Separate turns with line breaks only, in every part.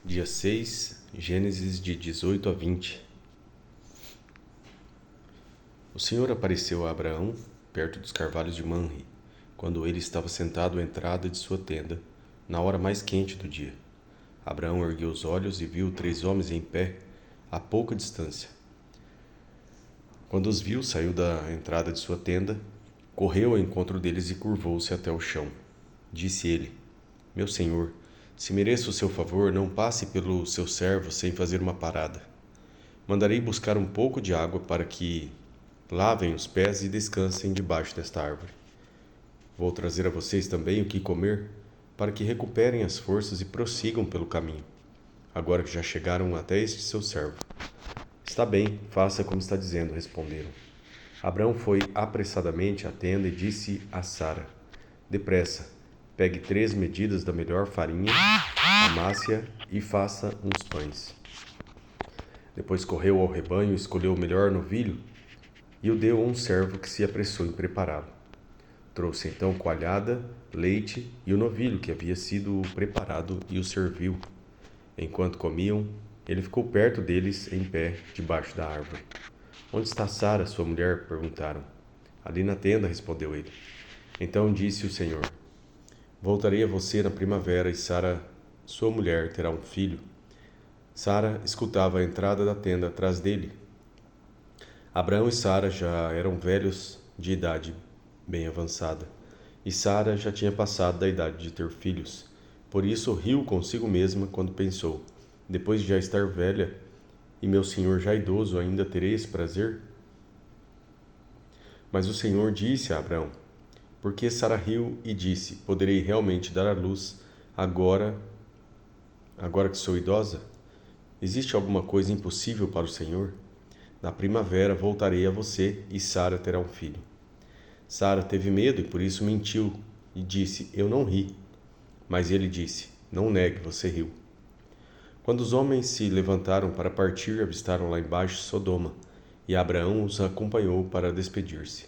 Dia 6, Gênesis de 18 a 20. O Senhor apareceu a Abraão, perto dos carvalhos de Manre, quando ele estava sentado à entrada de sua tenda, na hora mais quente do dia. Abraão ergueu os olhos e viu 3 homens em pé, a pouca distância. Quando os viu, saiu da entrada de sua tenda, correu ao encontro deles e curvou-se até o chão. Disse ele: Meu senhor, se mereço o seu favor, não passe pelo seu servo sem fazer uma parada. Mandarei buscar um pouco de água para que lavem os pés e descansem debaixo desta árvore. Vou trazer a vocês também o que comer, para que recuperem as forças e prossigam pelo caminho, agora que já chegaram até este seu servo. Está bem, faça como está dizendo, responderam. Abraão foi apressadamente à tenda e disse a Sara: Depressa, pegue 3 medidas da melhor farinha, amasse-a e faça uns pães. Depois correu ao rebanho, escolheu o melhor novilho e o deu a um servo que se apressou em prepará-lo. Trouxe então coalhada, leite e o novilho que havia sido preparado e o serviu. Enquanto comiam, ele ficou perto deles, em pé, debaixo da árvore. Onde está Sara, sua mulher? Perguntaram. Ali na tenda, respondeu ele. Então disse o Senhor: Voltarei a você na primavera e Sara, sua mulher, terá um filho. Sara escutava a entrada da tenda atrás dele. Abraão e Sara já eram velhos de idade bem avançada, e Sara já tinha passado da idade de ter filhos. Por isso riu consigo mesma quando pensou: depois de já estar velha e meu senhor já idoso, ainda terei esse prazer? Mas o Senhor disse a Abraão: Por que Sara riu e disse: Poderei realmente dar à luz agora que sou idosa? Existe alguma coisa impossível para o Senhor? Na primavera voltarei a você e Sara terá um filho. Sara teve medo e por isso mentiu e disse: Eu não ri. Mas ele disse: Não negue, você riu. Quando os homens se levantaram para partir, avistaram lá embaixo Sodoma, e Abraão os acompanhou para despedir-se.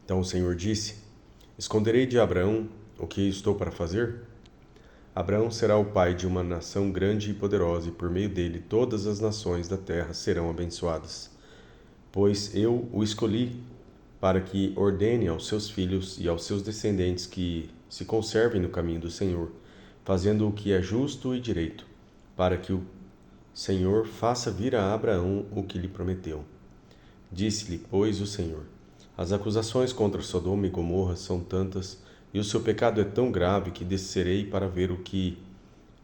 Então o Senhor disse: Esconderei de Abraão o que estou para fazer? Abraão será o pai de uma nação grande e poderosa, e por meio dele todas as nações da terra serão abençoadas. Pois eu o escolhi para que ordene aos seus filhos e aos seus descendentes que se conservem no caminho do Senhor, fazendo o que é justo e direito, para que o Senhor faça vir a Abraão o que lhe prometeu. Disse-lhe, pois, o Senhor: As acusações contra Sodoma e Gomorra são tantas, e o seu pecado é tão grave que descerei para ver o que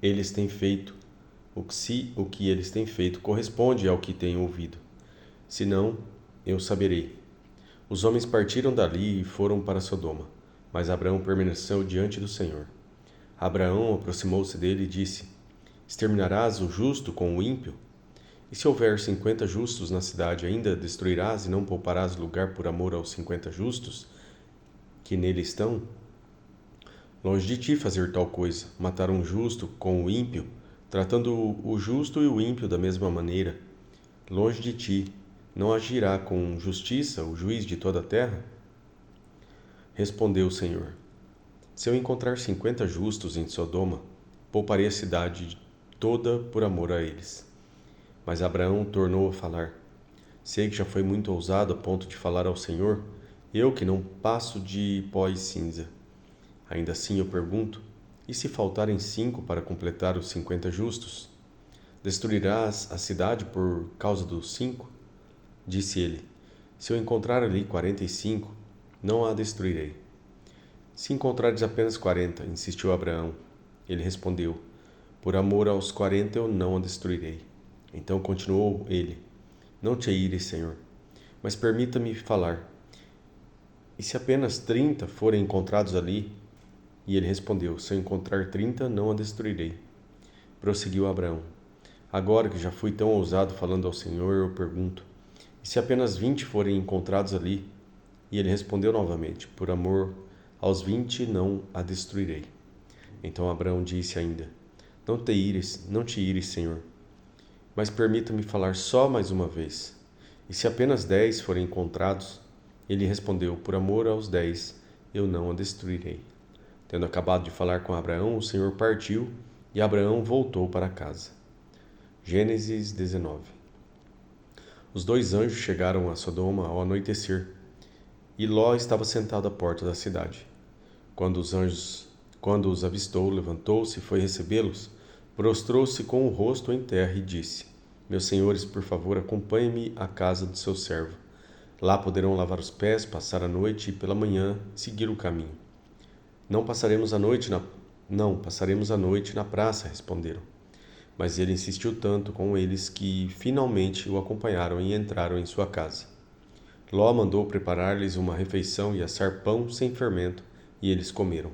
eles têm feito, se o que eles têm feito corresponde ao que tenho ouvido. Se não, eu saberei. Os homens partiram dali e foram para Sodoma, mas Abraão permaneceu diante do Senhor. Abraão aproximou-se dele e disse: Exterminarás o justo com o ímpio? E se houver 50 justos na cidade, ainda destruirás e não pouparás lugar por amor aos 50 justos que nele estão? Longe de ti fazer tal coisa, matar um justo com o ímpio, tratando o justo e o ímpio da mesma maneira. Longe de ti, não agirá com justiça o juiz de toda a terra? Respondeu o Senhor: Se eu encontrar 50 justos em Sodoma, pouparei a cidade toda por amor a eles. Mas Abraão tornou a falar: Sei que já foi muito ousado a ponto de falar ao Senhor, eu que não passo de pó e cinza. Ainda assim eu pergunto: e se faltarem 5 para completar os 50 justos? Destruirás a cidade por causa dos 5? Disse ele: Se eu encontrar ali 45, não a destruirei. Se encontrares apenas 40, insistiu Abraão. Ele respondeu: Por amor aos 40 eu não a destruirei. Então continuou ele: Não te ires, Senhor, mas permita-me falar. E se apenas 30 forem encontrados ali? E ele respondeu: Se eu encontrar 30, não a destruirei. Prosseguiu Abraão: Agora que já fui tão ousado falando ao Senhor, eu pergunto: E se apenas 20 forem encontrados ali? E ele respondeu novamente: Por amor aos 20 não a destruirei. Então Abraão disse ainda: Não te ires, Senhor, mas permita-me falar só mais uma vez. E se apenas 10 forem encontrados? Ele respondeu: Por amor aos 10 eu não a destruirei. Tendo acabado de falar com Abraão, o Senhor partiu e Abraão voltou para casa. Gênesis 19. Os 2 anjos chegaram a Sodoma ao anoitecer, e Ló estava sentado à porta da cidade. Quando os avistou, levantou-se e foi recebê-los, prostrou-se com o rosto em terra e disse: Meus senhores, por favor, acompanhem-me à casa do seu servo. Lá poderão lavar os pés, passar a noite e pela manhã seguir o caminho. Não, passaremos a noite na praça, responderam. Mas ele insistiu tanto com eles que finalmente o acompanharam e entraram em sua casa. Ló mandou preparar-lhes uma refeição e assar pão sem fermento, e eles comeram.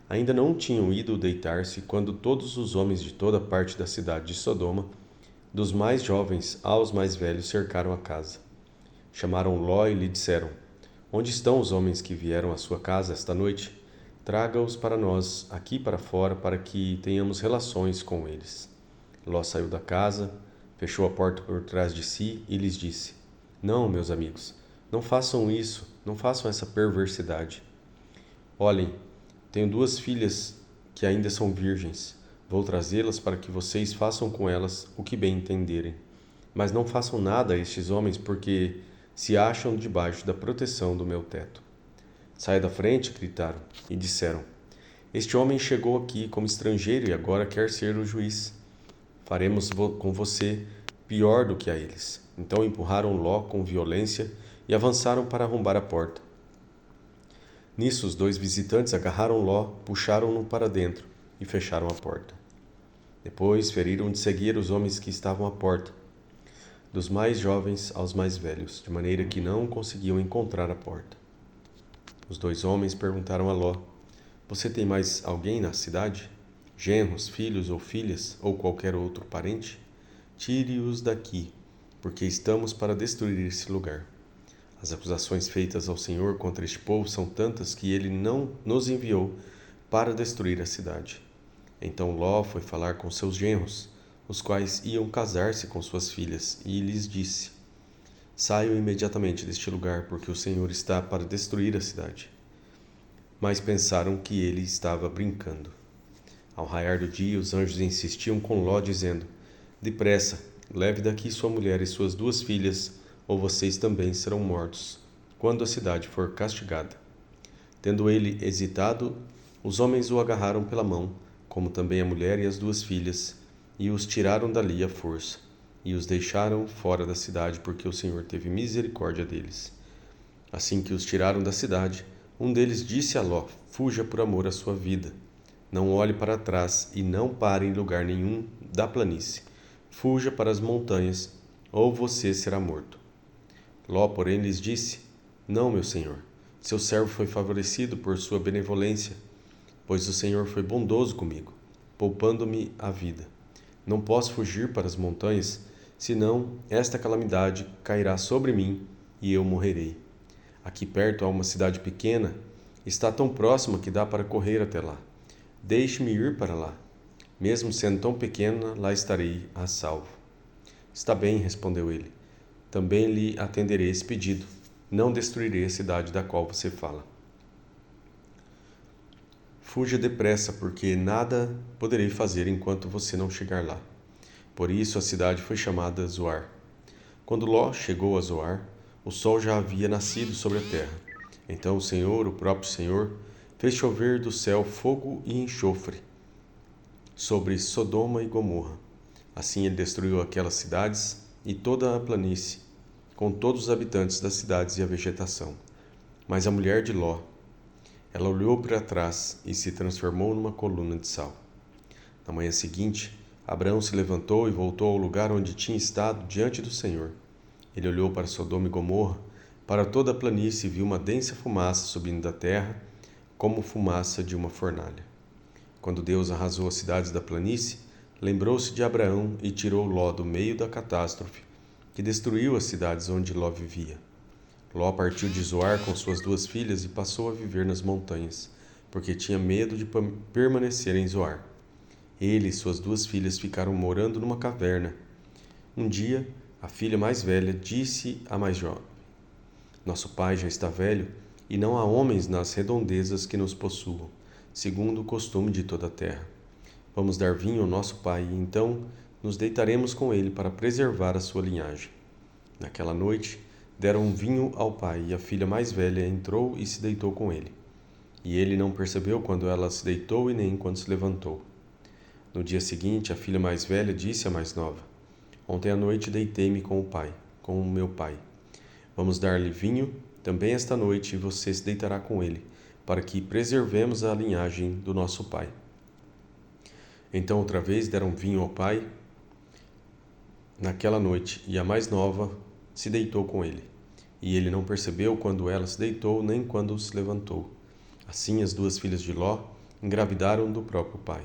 Ainda não tinham ido deitar-se quando todos os homens de toda parte da cidade de Sodoma, dos mais jovens aos mais velhos, cercaram a casa. Chamaram Ló e lhe disseram: Onde estão os homens que vieram à sua casa esta noite? Traga-os para nós, aqui para fora, para que tenhamos relações com eles. Ló saiu da casa, fechou a porta por trás de si e lhes disse: Não, meus amigos, não façam isso, não façam essa perversidade. Olhem, tenho 2 filhas que ainda são virgens. Vou trazê-las para que vocês façam com elas o que bem entenderem. Mas não façam nada a estes homens, porque se acham debaixo da proteção do meu teto. Saia da frente, gritaram, e disseram: Este homem chegou aqui como estrangeiro e agora quer ser o juiz. Faremos com você pior do que a eles. Então empurraram Ló com violência e avançaram para arrombar a porta. Nisso, os 2 visitantes agarraram Ló, puxaram-no para dentro e fecharam a porta. Depois feriram de cegueira os homens que estavam à porta, dos mais jovens aos mais velhos, de maneira que não conseguiam encontrar a porta. Os 2 homens perguntaram a Ló: Você tem mais alguém na cidade? Genros, filhos ou filhas, ou qualquer outro parente? Tire-os daqui, porque estamos para destruir esse lugar. As acusações feitas ao Senhor contra este povo são tantas que ele não nos enviou para destruir a cidade. Então Ló foi falar com seus genros, os quais iam casar-se com suas filhas, e lhes disse: Saiam imediatamente deste lugar, porque o Senhor está para destruir a cidade. Mas pensaram que ele estava brincando. Ao raiar do dia, os anjos insistiam com Ló, dizendo: Depressa, leve daqui sua mulher e suas 2 filhas, ou vocês também serão mortos, quando a cidade for castigada. Tendo ele hesitado, os homens o agarraram pela mão, como também a mulher e as 2 filhas, e os tiraram dali à força, e os deixaram fora da cidade, porque o Senhor teve misericórdia deles. Assim que os tiraram da cidade, um deles disse a Ló: Fuja por amor à sua vida. Não olhe para trás e não pare em lugar nenhum da planície. Fuja para as montanhas, ou você será morto. Ló, porém, lhes disse: Não, meu senhor, seu servo foi favorecido por sua benevolência, pois o Senhor foi bondoso comigo, poupando-me a vida. Não posso fugir para as montanhas, senão esta calamidade cairá sobre mim e eu morrerei. Aqui perto há uma cidade pequena, está tão próxima que dá para correr até lá. Deixe-me ir para lá. Mesmo sendo tão pequena, lá estarei a salvo. Está bem, respondeu ele. Também lhe atenderei esse pedido. Não destruirei a cidade da qual você fala. Fuja depressa, porque nada poderei fazer enquanto você não chegar lá. Por isso a cidade foi chamada Zoar. Quando Ló chegou a Zoar, o sol já havia nascido sobre a terra. Então o Senhor, o próprio Senhor, fez chover do céu fogo e enxofre sobre Sodoma e Gomorra. Assim ele destruiu aquelas cidades e toda a planície, com todos os habitantes das cidades e a vegetação. Mas a mulher de Ló, ela olhou para trás e se transformou numa coluna de sal. Na manhã seguinte, Abraão se levantou e voltou ao lugar onde tinha estado diante do Senhor. Ele olhou para Sodoma e Gomorra, para toda a planície, e viu uma densa fumaça subindo da terra, como fumaça de uma fornalha. Quando Deus arrasou as cidades da planície, lembrou-se de Abraão e tirou Ló do meio da catástrofe, que destruiu as cidades onde Ló vivia. Ló partiu de Zoar com suas 2 filhas e passou a viver nas montanhas, porque tinha medo de permanecer em Zoar. Ele e suas 2 filhas ficaram morando numa caverna. Um dia, a filha mais velha disse à mais jovem: Nosso pai já está velho, e não há homens nas redondezas que nos possuam, segundo o costume de toda a terra. Vamos dar vinho ao nosso pai, e então nos deitaremos com ele para preservar a sua linhagem. Naquela noite, deram vinho ao pai, e a filha mais velha entrou e se deitou com ele. E ele não percebeu quando ela se deitou e nem quando se levantou. No dia seguinte, a filha mais velha disse à mais nova: Ontem à noite deitei-me com o meu pai. Vamos dar-lhe vinho também esta noite, e você se deitará com ele, para que preservemos a linhagem do nosso pai. Então outra vez deram vinho ao pai naquela noite, e a mais nova se deitou com ele. E ele não percebeu quando ela se deitou, nem quando se levantou. Assim as duas filhas de Ló engravidaram do próprio pai.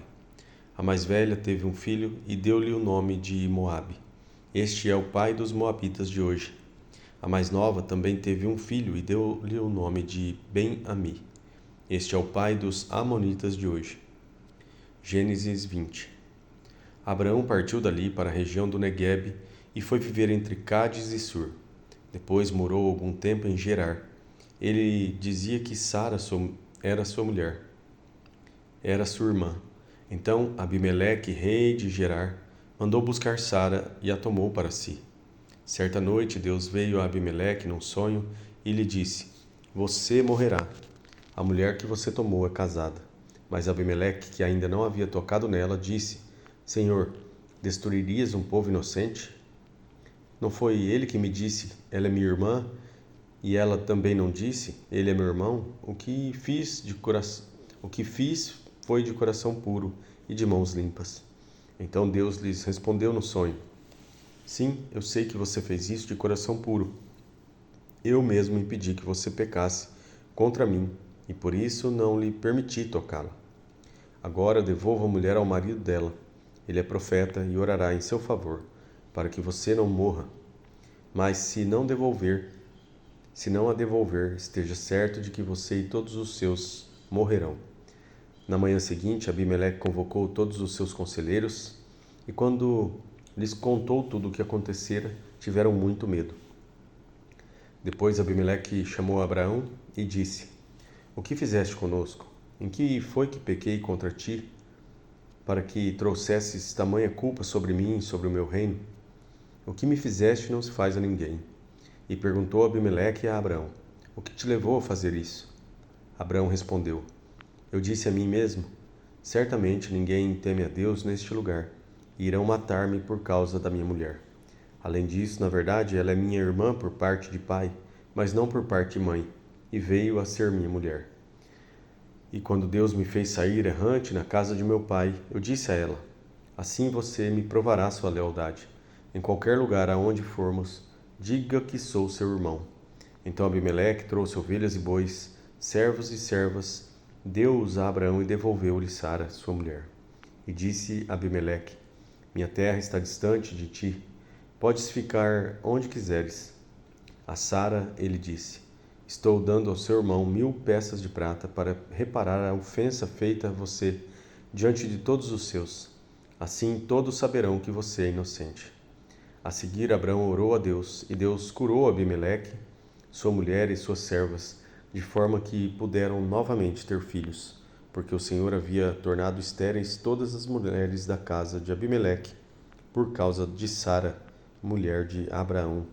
A mais velha teve um filho e deu-lhe o nome de Moabe. Este é o pai dos moabitas de hoje. A mais nova também teve um filho e deu-lhe o nome de Ben-Ami. Este é o pai dos amonitas de hoje. Gênesis 20. Abraão partiu dali para a região do Neguebe e foi viver entre Cádiz e Sur. Depois morou algum tempo em Gerar. Ele dizia que Sara era sua mulher, era sua irmã. Então Abimeleque, rei de Gerar, mandou buscar Sara e a tomou para si. Certa noite Deus veio a Abimeleque num sonho e lhe disse: Você morrerá. A mulher que você tomou é casada. Mas Abimeleque, que ainda não havia tocado nela, disse: Senhor, destruirias um povo inocente? Não foi ele que me disse: Ela é minha irmã? E ela também não disse: Ele é meu irmão? O que fiz foi de coração puro e de mãos limpas. Então Deus lhes respondeu no sonho: Sim, eu sei que você fez isso de coração puro. Eu mesmo impedi que você pecasse contra mim, e por isso não lhe permiti tocá-la. Agora devolva a mulher ao marido dela. Ele é profeta e orará em seu favor, para que você não morra. Mas se não a devolver, esteja certo de que você e todos os seus morrerão. Na manhã seguinte, Abimeleque convocou todos os seus conselheiros, e quando lhes contou tudo o que acontecera, tiveram muito medo. Depois Abimeleque chamou Abraão e disse: O que fizeste conosco? Em que foi que pequei contra ti, para que trouxesses tamanha culpa sobre mim e sobre o meu reino? O que me fizeste não se faz a ninguém. E perguntou Abimeleque a Abraão: O que te levou a fazer isso? Abraão respondeu: Eu disse a mim mesmo: Certamente ninguém teme a Deus neste lugar, e irão matar-me por causa da minha mulher. Além disso, na verdade, ela é minha irmã por parte de pai, mas não por parte de mãe, e veio a ser minha mulher. E quando Deus me fez sair errante na casa de meu pai, eu disse a ela: Assim você me provará sua lealdade. Em qualquer lugar aonde formos, diga que sou seu irmão. Então Abimeleque trouxe ovelhas e bois, servos e servas, deu-os a Abraão e devolveu-lhe Sara, sua mulher. E disse Abimeleque: Minha terra está distante de ti. Podes ficar onde quiseres. A Sara ele disse: Estou dando ao seu irmão 1000 peças de prata para reparar a ofensa feita a você diante de todos os seus. Assim todos saberão que você é inocente. A seguir, Abraão orou a Deus, e Deus curou Abimeleque, sua mulher e suas servas, de forma que puderam novamente ter filhos, porque o Senhor havia tornado estéreis todas as mulheres da casa de Abimeleque, por causa de Sara, mulher de Abraão.